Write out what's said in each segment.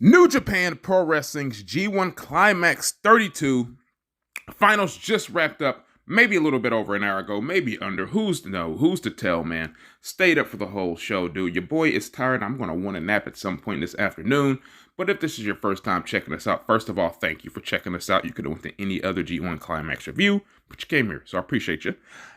New Japan Pro Wrestling's G1 Climax 32 finals just wrapped up, maybe a little bit over an hour ago, maybe under. Who's to know? Who's to tell, man? Stayed up for the whole show, dude. Your boy is tired. I'm going to want to nap at some point this afternoon. But if this is your first time checking us out, first of all, thank you for checking us out. You could have went to any other G1 Climax review, but you came here, so I appreciate you.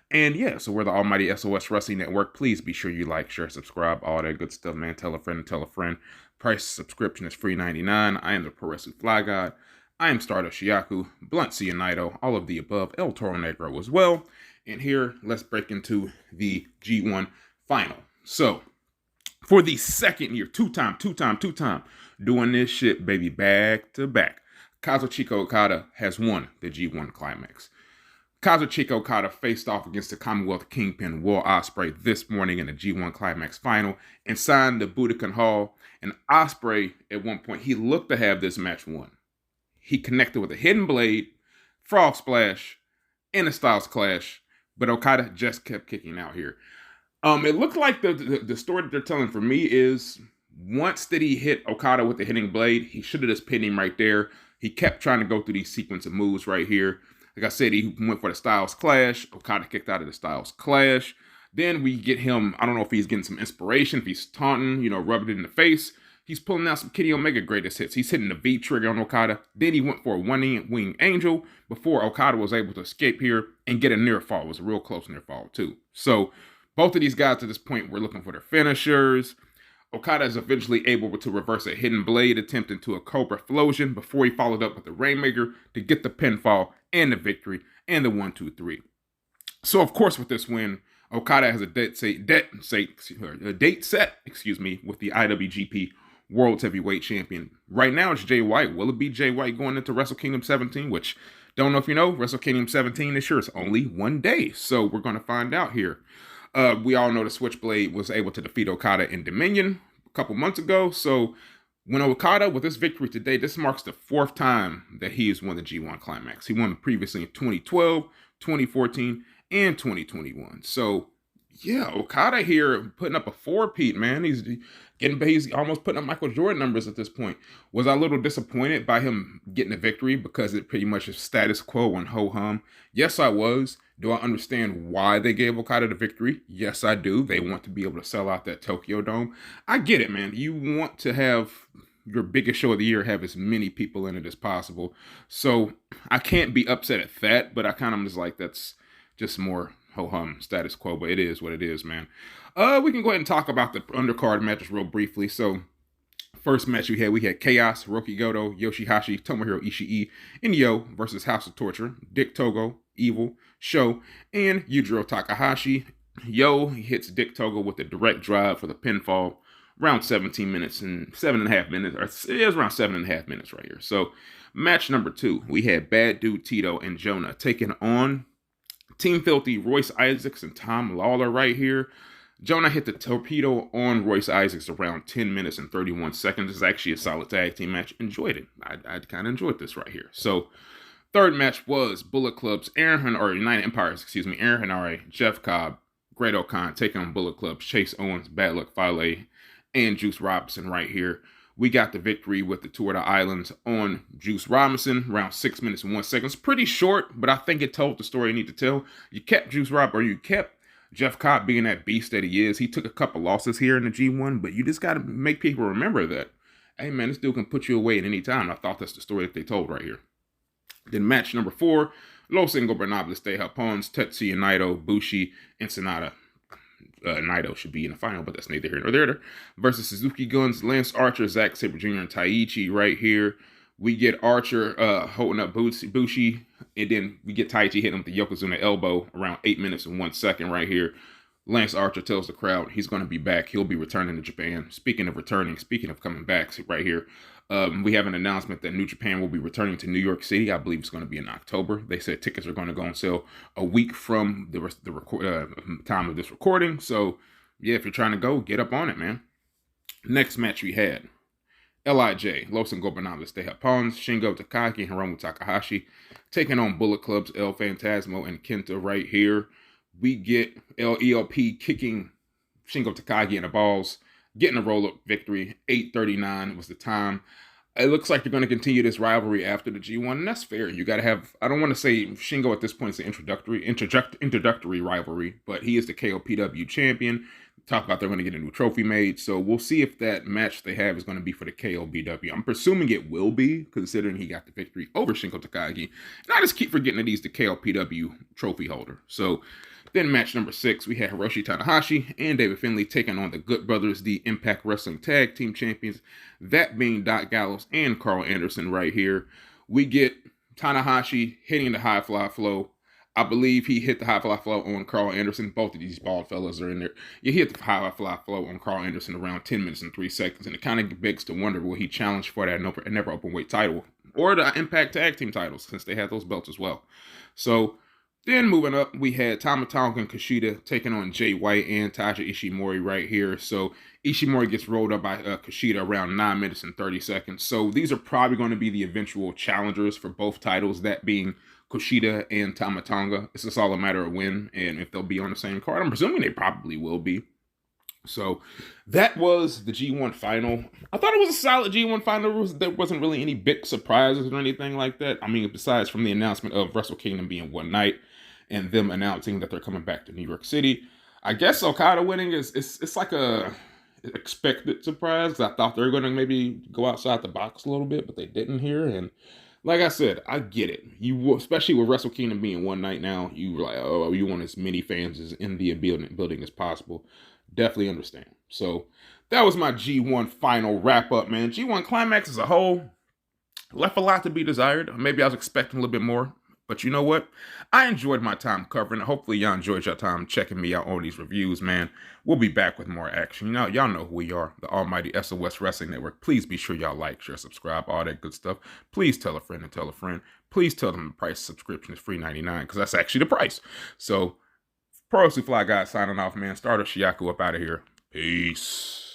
And yeah, so we're the almighty SOS Wrestling Network. Please be sure you like, share, subscribe, all that good stuff, man. Tell a friend and tell a friend. Price of subscription is free $99. I am the Pro Wrestling Fly God. I am Stardust Shiyaku, Blunt Cianito, all of the above, El Toro Negro as well. And here, let's break into the G1 final. So, for the second year, two-time, doing this shit, baby, back to back, Kazuchika Okada has won the G1 Climax. Kazuchika Okada faced off against the Commonwealth Kingpin, Will Ospreay, this morning in the G1 Climax final and signed the Budokan Hall. And Ospreay, at one point, he looked to have this match won. He connected with a hidden blade, frog splash, and a Styles Clash, but Okada just kept kicking out here. It looked like the story that they're telling for me is once that he hit Okada with the hitting blade, he should have just pinned him right there. He kept trying to go through these sequence of moves right here. Like I said, he went for the Styles Clash. Okada kicked out of the Styles Clash. Then we get him, I don't know if he's getting some inspiration, if he's taunting, rubbing it in the face. He's pulling out some Kenny Omega greatest hits. He's hitting the V trigger on Okada. Then he went for a one-wing angel before Okada was able to escape here and get a near fall. It was a real close near fall too. So both of these guys at this point were looking for their finishers. Okada is eventually able to reverse a hidden blade attempt into a Cobra Explosion before he followed up with the Rainmaker to get the pinfall and the victory and the 1-2-3. So of course with this win, Okada has a date set, with the IWGP World Heavyweight Champion. Right now it's Jay White. Will it be Jay White going into Wrestle Kingdom 17? Which, don't know if you know, Wrestle Kingdom 17 this year is only one day. So we're going to find out here. We all know the Switchblade was able to defeat Okada in Dominion a couple months ago. So when Okada, with this victory today, this marks the fourth time that he has won the G1 Climax. He won previously in 2012, 2014, and 2021. So yeah, Okada here putting up a four-peat, man. He's almost putting up Michael Jordan numbers at this point. Was I a little disappointed by him getting a victory because it pretty much is status quo and ho-hum? Yes, I was. Do I understand why they gave Okada the victory? Yes, I do. They want to be able to sell out that Tokyo Dome. I get it, man. You want to have your biggest show of the year have as many people in it as possible. So I can't be upset at that, but I kind of just like that's just more ho-hum status quo, but it is what it is, man. We can go ahead and talk about the undercard matches real briefly. So first match we had Chaos, Hiroki Goto, Yoshihashi, Tomohiro Ishii, and Yo versus House of Torture, Dick Togo, Evil, Sho, and Yujiro Takahashi. Yo hits Dick Togo with a direct drive for the pinfall, around 17 minutes and 7.5 minutes, or it was around 7.5 minutes right here. So match number 2, we had Bad Dude Tito and Jonah taking on Team Filthy, Royce Isaacs and Tom Lawler right here. Jonah hit the torpedo on Royce Isaacs around 10 minutes and 31 seconds. It's actually a solid tag team match. Enjoyed it. I kind of enjoyed this right here. So, third match was Bullet Club's United Empires, Aaron Henare, Jeff Cobb, Great O'Khan taking on Bullet Club's Chase Owens, Bad Luck Fale, and Juice Robinson right here. We got the victory with the Tour of the Islands on Juice Robinson, around 6 minutes and 1 second. It's pretty short, but I think it told the story you need to tell. You kept you kept Jeff Cobb being that beast that he is. He took a couple losses here in the G1, but you just got to make people remember that, hey man, this dude can put you away at any time. I thought that's the story that they told right here. Then match number 4, Los Ingobernables de Japón's Tetsuya Naito, Bushi, and Sonata. Naito should be in the final, but that's neither here nor there. Versus Suzuki Guns, Lance Archer, Zack Sabre Jr., and Taichi right here. We get Archer holding up Bushi, and then we get Taichi hitting him with the Yokozuna elbow around 8 minutes and 1 second right here. Lance Archer tells the crowd he's going to be back. He'll be returning to Japan. Speaking of returning, speaking of coming back right here, we have an announcement that New Japan will be returning to New York City. I believe it's going to be in October. They said tickets are going to go on sale a week from the time of this recording. So, yeah, if you're trying to go, get up on it, man. Next match we had LIJ, Los Ingobernables de Japón, Shingo Takagi and Hiromu Takahashi taking on Bullet Club's El Phantasmo and Kenta right here. We get ELP kicking Shingo Takagi in the balls, getting a roll-up victory. 8:39 was the time. it looks like they're going to continue this rivalry after the G1, and that's fair. You got to have, I don't want to say Shingo at this point is an introductory rivalry, but he is the KOPW champion. Talk about they're going to get a new trophy made, so we'll see if that match they have is going to be for the KOBW. I'm presuming it will be, considering he got the victory over Shingo Takagi. And I just keep forgetting that he's the KOPW trophy holder. So then match number 6, we had Hiroshi Tanahashi and David Finlay taking on the Good Brothers, the Impact Wrestling Tag Team Champions, that being Doc Gallows and Carl Anderson right here. We get Tanahashi hitting the high fly flow. I believe he hit the high fly flow on Carl Anderson. Both of these bald fellas are in there. You hit the high fly flow on Carl Anderson around 10 minutes and 3 seconds, and it kind of begs to wonder, will he challenge for that never open weight title or the Impact Tag Team titles, since they had those belts as well. So then moving up, we had Tama Tonga and Kushida taking on Jay White and Taiji Ishimori right here. So Ishimori gets rolled up by Kushida around 9 minutes and 30 seconds. So these are probably going to be the eventual challengers for both titles, that being Kushida and Tama Tonga. It's just all a matter of when and if they'll be on the same card. I'm presuming they probably will be. So that was the G1 final. I thought it was a solid G1 final. There wasn't really any big surprises or anything like that. I mean, besides from the announcement of Wrestle Kingdom being one night and them announcing that they're coming back to New York City. I guess Okada winning it's like a expected surprise, because I thought they were going to maybe go outside the box a little bit, but they didn't here. And like I said, I get it. You, especially with Wrestle Kingdom being one night now, you were like, oh, you want as many fans as in the building as possible. Definitely understand. So that was my G1 final wrap up, man. G1 Climax as a whole left a lot to be desired. Maybe I was expecting a little bit more. But you know what? I enjoyed my time covering it. Hopefully y'all enjoyed your time checking me out on these reviews, man. We'll be back with more action. Y'all know who we are, the almighty SOS Wrestling Network. Please be sure y'all like, share, subscribe, all that good stuff. Please tell a friend and tell a friend. Please tell them the price of subscription is free $99, because that's actually the price. So, Pro Wrestling Fly Guy signing off, man. Starter Shiaku up out of here. Peace.